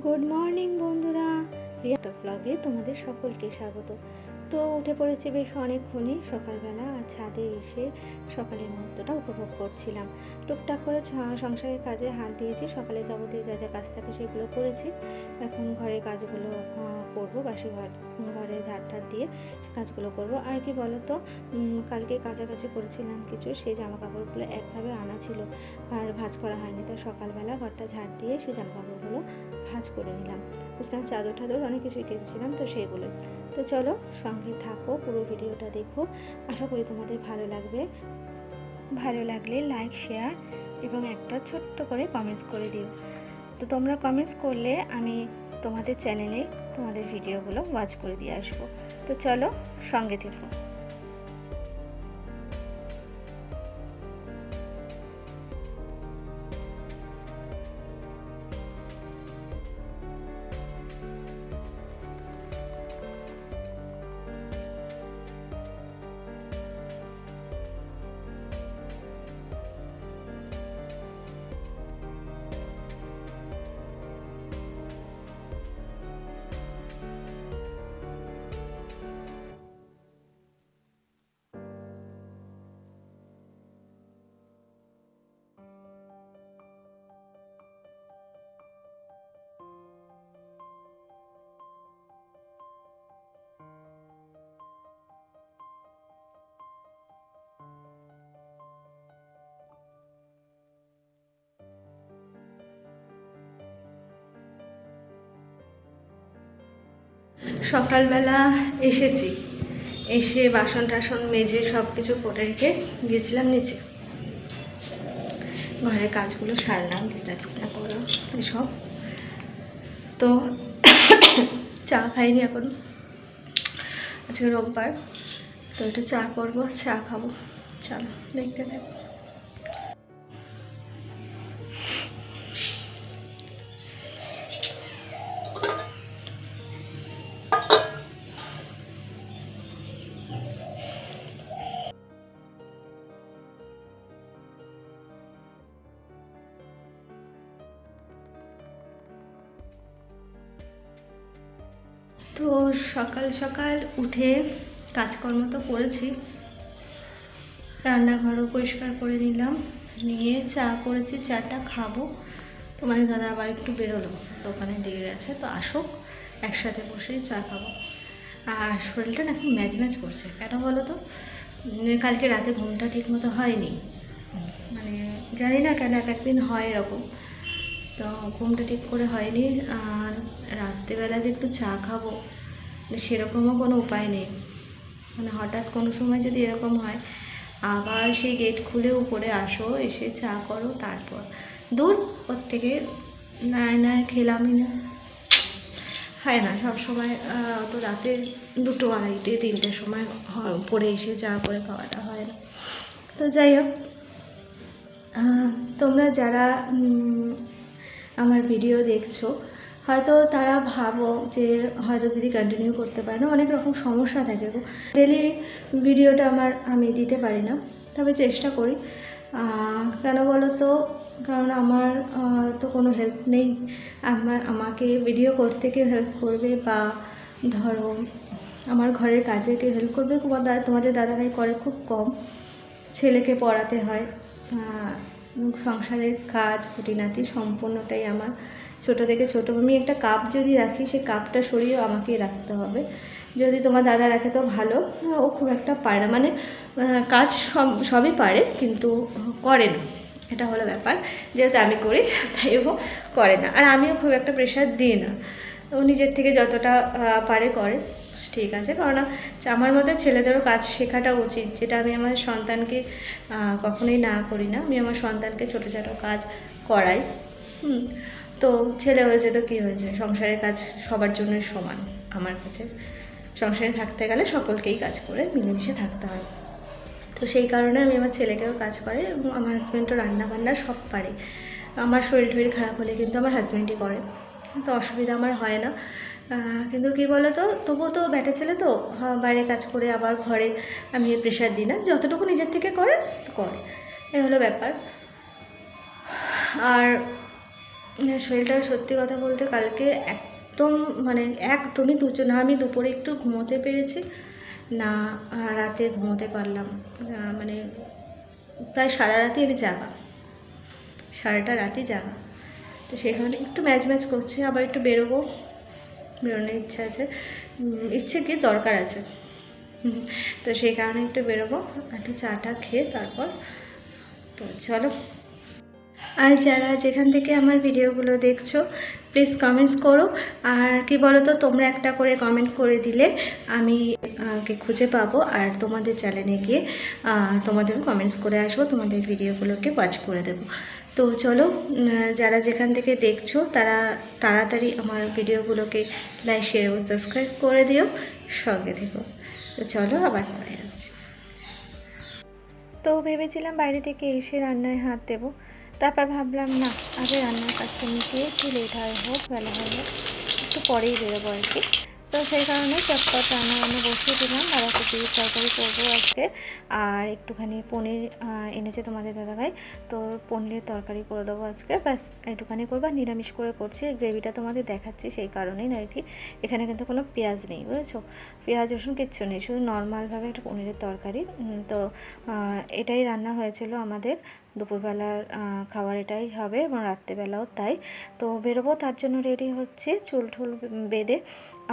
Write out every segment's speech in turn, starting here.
Good morning বন্ধুরা, রিয়া ব্লগে তোমাদের সকলকে স্বাগত। তো উঠে পড়েছি বেশ অনেকক্ষণই সকালবেলা, আর ছাদে এসে সকালের মুহূর্তটা উপভোগ করছিলাম। টুকটাক করে সংসারের কাজে হাত দিয়েছি, সকালে যাবতীয় যা যা কাজ থাকে সেগুলো করেছি। এখন ঘরের কাজগুলো করবো, বাসি ঘরে ঝাড় দিয়ে কাজগুলো করব। আর কি বলো তো, কালকে কাছাকাছি করেছিলাম কিছু, সেই জামা কাপড়গুলো একভাবে আনা ছিল আর ভাঁজ করা হয়নি, তো সকালবেলা ঘরটা ঝাড় দিয়ে সেই জামা কাপড়গুলো ভাঁজ করে নিলাম। বুঝলাম চাদর ঠাদর অনেক কিছুই কেটেছিলাম, তো সেইগুলো। তো চলো সঙ্গে থাকো, পুরো ভিডিওটা দেখো, আশা করি তোমাদের ভালো লাগবে। ভালো লাগলে লাইক, শেয়ার এবং একটা ছোট্ট করে কমেন্টস করে দিও। তো তোমরা কমেন্টস করলে আমি তোমাদের চ্যানেলে তোমাদের ভিডিওগুলো ওয়াচ করে দিয়ে আসবো। তো চলো সঙ্গে থেকো। সকালবেলা এসে বাসন টাসন মেজে সব কিছু করে রেখে গিয়েছিলাম নিচে, ঘরের কাজগুলো সারলাম, বিছনা টিছনা করলাম এসব। তো চা খাইনি এখন, আজকে রোববার, তো একটু চা করবো, চা খাবো। চলো দেখতে থাকো। তো সকাল সকাল উঠে কাজকর্ম তো করেছি, রান্নাঘরও পরিষ্কার করে নিলাম, নিয়ে চা করেছি, চাটা খাবো। তোমাদের দাদা আবার একটু বেরোলো, দোকানের দিকে গেছে, তো আসুক একসাথে বসেই চা খাবো। আর শরীরটা না এখন ম্যাচ ম্যাচ করছে, কেন বলো তো, কালকে রাতে ঘুমটা ঠিক মতো হয়নি, মানে জানি না কেন, এক একদিন হয় এরকম, তো ঘুমটা ঠিক করে হয়নি। আর রাত্রেবেলা যে একটু চা খাবো সেরকমও কোনো উপায় নেই, মানে হঠাৎ কোনো সময় যদি এরকম হয়, আবার সেই গেট খুলে উপরে আসো, এসে চা করো, তারপর দূর ওর থেকে না খেলামই না, হয় না সবসময়। অত রাতে 2টো, 2:30, 3টের সময় পরে এসে চা করে খাওয়াটা হয় না। তো যাই হোক, তোমরা যারা আমার ভিডিও দেখছো হয়তো তারা ভাবো যে হয়তো দিদি কন্টিনিউ করতে পারে না, অনেক রকম সমস্যা থাকে গো, ডেলি ভিডিওটা আমি দিতে পারি না, তবে চেষ্টা করি। কেন বলো তো, কারণ আমার তো কোনো হেল্প নেই, আমাকে ভিডিও করতে কেউ হেল্প করবে, বা ধরো আমার ঘরের কাজে কেউ হেল্প করবে, তোমাদের দাদাভাই করে খুব কম, ছেলেকে পড়াতে হয়, সংসারের কাজ খুঁটিনাটি সম্পূর্ণটাই আমার। ছোটো থেকে ছোটো, আমি একটা কাপ যদি রাখি, সেই কাপটা সরিয়েও আমাকেই রাখতে হবে। যদি তোমার দাদা রাখে তো ভালো, ও খুব একটা পারে না, মানে কাজ সবই পারে কিন্তু করে না, এটা হলো ব্যাপার। যেহেতু আমি করি তাই ও করে না, আর আমিও খুব একটা প্রেশার দিই না, ও নিজের থেকে যতটা পারে করে, ঠিক আছে। কারণ আমার মতে ছেলেদেরও কাজ শেখাটা উচিত, যেটা আমি আমার সন্তানকে কখনোই না করি না, আমি আমার সন্তানকে ছোটো ছোটো কাজ করাই। তো ছেলে হয়েছে তো কী হয়েছে, সংসারের কাজ সবার জন্যই সমান আমার কাছে, সংসারে থাকতে গেলে সকলকেই কাজ করে মিলেমিশে থাকতে হয়। তো সেই কারণে আমি আমার ছেলেকেও কাজ করে, এবং আমার হাজব্যান্ডও রান্নাবান্না সব পারে। আমার শরীর খারাপ হলে কিন্তু আমার হাজব্যান্ডই করে, তো অসুবিধা আমার হয় না। কিন্তু কী বলো তো, তবুও তো ব্যাটা ছেলে তো, বাইরে কাজ করে আবার ঘরে আমি প্রেশার দিই না, যতটুকু নিজের থেকে করে তো করে, এই হলো ব্যাপার। আর শরীরটা সত্যি কথা বলতে কালকে একদম মানে একদমই না আমি দুপুরে একটু ঘুমোতে পেরেছি, না রাতে ঘুমোতে পারলাম। মানে প্রায় সারা রাতি আমি জাগা, সারাটা রাতি জাগা। তো সেই কারণে একটু ম্যাচ করছে, আবার একটু বেরোনোর ইচ্ছা আছে, ইচ্ছে কি দরকার আছে। তো সেই কারণে একটু বেরোবো, একটু চাটা খেয়ে তারপর। তো চলো, আর যারা যেখান থেকে আমার ভিডিওগুলো দেখছো প্লিজ কমেন্টস করো। আর কি বলো তো, তোমরা একটা করে কমেন্ট করে দিলে আমি খুঁজে পাবো, আর তোমাদের চ্যানেলে গিয়ে তোমাদের কমেন্টস করে আসবো, তোমাদের ভিডিওগুলোকে ওয়াচ করে দেবো। তো চলো, যারা যেখান থেকে দেখছো তারা তাড়াতাড়ি আমার ভিডিওগুলোকে লাইক, শেয়ার ও সাবস্ক্রাইব করে দিও, সঙ্গে থেকো। তো চলো, আবার পরে আসছি। তো ভেবেছিলাম বাইরে থেকে এসে রান্নায় হাত দেবো, তারপর ভাবলাম না, আগে রান্নার কাজটা মিটিয়ে একটু লেট হোক, বেলা হলে একটু পরেই বেরোবো আর কি। তো সেই কারণে চটপট রান্না বসিয়ে দিলাম। বাঁধাকপির তরকারি করবো আজকে, আর একটুখানি পনির এনেছে তোমাদের দাদাভাই, তো পনিরের তরকারি করে দেবো আজকে, ব্যাস একটুখানি করবো। আর নিরামিষ করে করছি, গ্রেভিটা তোমাদের দেখাচ্ছি সেই কারণেই আর কি। এখানে কিন্তু কোনো পেঁয়াজ নেই, বুঝেছো, পেঁয়াজ রসুন কিচ্ছু নেই, শুধু নর্মালভাবে একটা পনিরের তরকারি। তো এটাই রান্না হয়েছিল আমাদের দুপুরবেলার খাবার, এটাই হবে, এবং রাত্রেবেলাও তাই। তো বেরোবো, তার জন্য রেডি হচ্ছে, চুল ঠুল বেঁধে।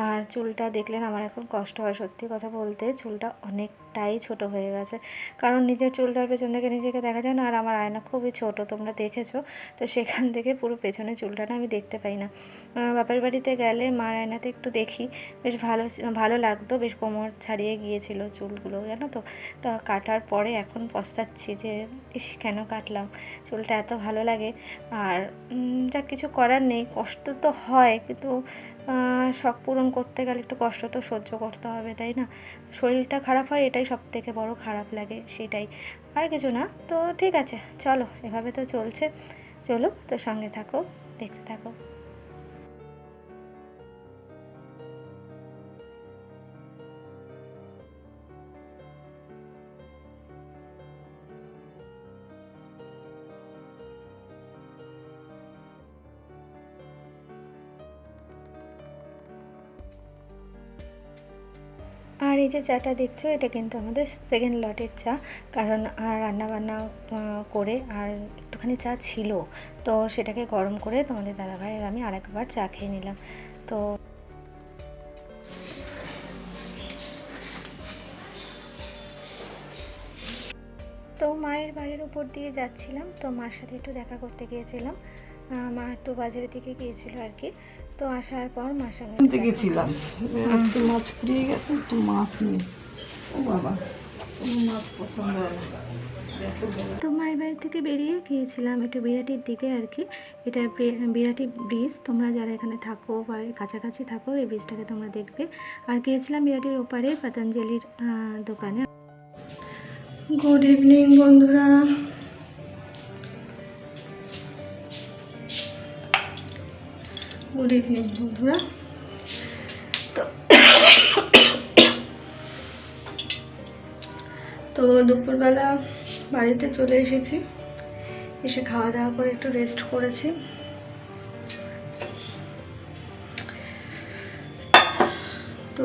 আর চুলটা দেখলেন আমার এখন কষ্ট হয়, সত্যি কথা বলতে চুলটা অনেকটাই ছোট হয়ে গেছে, কারণ নিজের চুলটার পেছন থেকে নিজেকে দেখা যায় না, আর আমার আয়না খুবই ছোট, তোমরা দেখেছো। তো সেখান থেকে পুরো পেছনে চুলটা না আমি দেখতে পাই না। বাপের বাড়িতে গেলে মার আয়নাতে একটু দেখি, বেশ ভালো লাগতো, বেশ কোমর ছাড়িয়ে গিয়েছিল চুলগুলো, জানো তো। তো কাটার পরে এখন পস্তাচ্ছি যে ইস কেন কাটলাম, চুলটা এত ভালো লাগে। আর যা কিছু করার নেই, কষ্ট তো হয়, কিন্তু শখ পূরণ করতে গেলে একটু কষ্ট তো সহ্য করতে হবে, তাই না। শরীরটা খারাপ হয়, এটাই সব থেকে বড় খারাপ লাগে, সেটাই, আর কিছু না। তো ঠিক আছে, চলো, এভাবে তো চলছে, চলো তো সঙ্গে থাকো, দেখতে থাকো। আর এই যে চাটা দেখছো, এটা কিন্তু আমাদের সেকেন্ড লটের চা, কারণ রান্নাবান্না করে আর একটুখানি চা ছিল, তো সেটাকে গরম করে তোমাদের দাদাভাইয়ের আমি আরেকবার চা খেয়ে নিলাম। তো তো মায়ের বাড়ির উপর দিয়ে যাচ্ছিলাম, তো মার সাথে একটু দেখা করতে গিয়েছিলাম, মা একটু বাজারের দিকে গিয়েছিল আর কি। তো আসার পর মার সঙ্গে গেছিলাম, আজকে মাছ ফুরিয়ে গেছে, একটু মাছ নিয়ে। ও বাবা, মাছ পছন্দ হয় না। তো মায়ের বাড়ি থেকে বেরিয়ে গিয়েছিলাম একটু বিরাটির দিকে আর কি। এটা বিরাটি ব্রিজ, তোমরা যারা এখানে থাকো বা কাছাকাছি থাকো এই ব্রিজটাকে তোমরা দেখবে। আর গিয়েছিলাম বিরাটির ওপারে পতঞ্জলির দোকানে। গুড ইভিনিং বন্ধুরা, গুড ইভিনিং বন্ধুরা। তো দুপুরবেলা বাড়িতে চলে এসেছি, এসে খাওয়া দাওয়া করে একটু রেস্ট করেছি। তো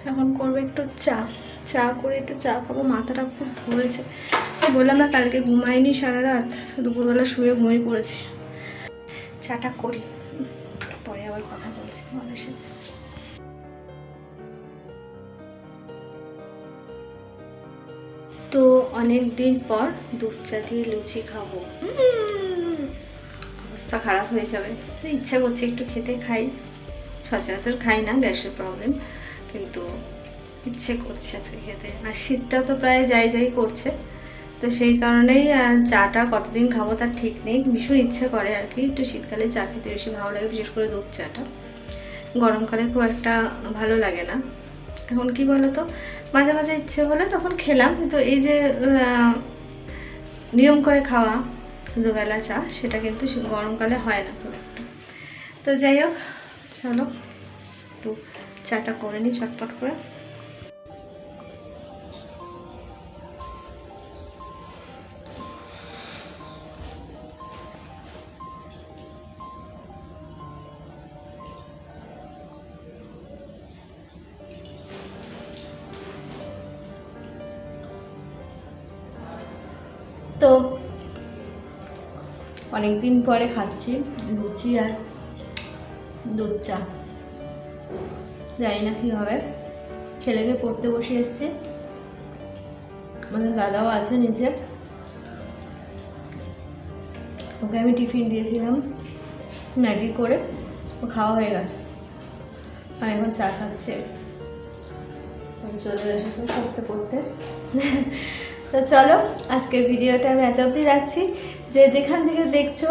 এখন করবো একটু চা করে একটু চা খাবো, মাথাটা খুব ধরেছে। বললাম না কালকে ঘুমাইনি সারা রাত, দুপুরবেলা শুয়ে ঘুমিয়ে পড়েছি। চাটা করি, পরে আবার কথা বলছি তোমাদের সাথে। তো অনেক দিন পর দুধ চা দিয়ে লুচি খাবো, অবস্থা খারাপ হয়ে যাবে। তো ইচ্ছা করছে একটু খেতে, খাই, সচরাচর খাই না, গ্যাসের প্রবলেম, কিন্তু ইচ্ছে করছে আজকে খেতে। আর শীতটা তো প্রায় যাই করছে, তো সেই কারণেই চাটা কতদিন খাবো তার ঠিক নেই, ভীষণ ইচ্ছে করে আর কি। একটু শীতকালে চা খেতে বেশি ভালো লাগে, বিশেষ করে দুধ চাটা, গরমকালে খুব একটা ভালো লাগে না। এখন কি বলো তো, মাঝে মাঝে ইচ্ছে হলে তখন খেলাম, কিন্তু এই যে নিয়ম করে খাওয়া দুবেলা চা, সেটা কিন্তু গরমকালে হয় না খুব একটা। তো যাই হোক, চলো একটু চাটা করে নিই চটপট করে। তো অনেকদিন পরে খাচ্ছি লুচি আর দুধ চা। জানি না কী হবে। ছেলেকে পড়তে বসে এসছে, আমাদের দাদাও আছে নিচে, ওকে আমি টিফিন দিয়েছিলাম ম্যাগি করে, ও খাওয়া হয়ে গেছে আর এখন চা খাচ্ছে। চলে এসেছে পড়তে পড়তে। তো চলো আজকের ভিডিওটা আমি এত অবধি রাখছি। যে যেখান থেকে দেখছো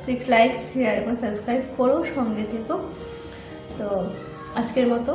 প্লিজ লাইক শেয়ার এবং সাবস্ক্রাইব করো, সঙ্গে থেকো। তো আজকের মতো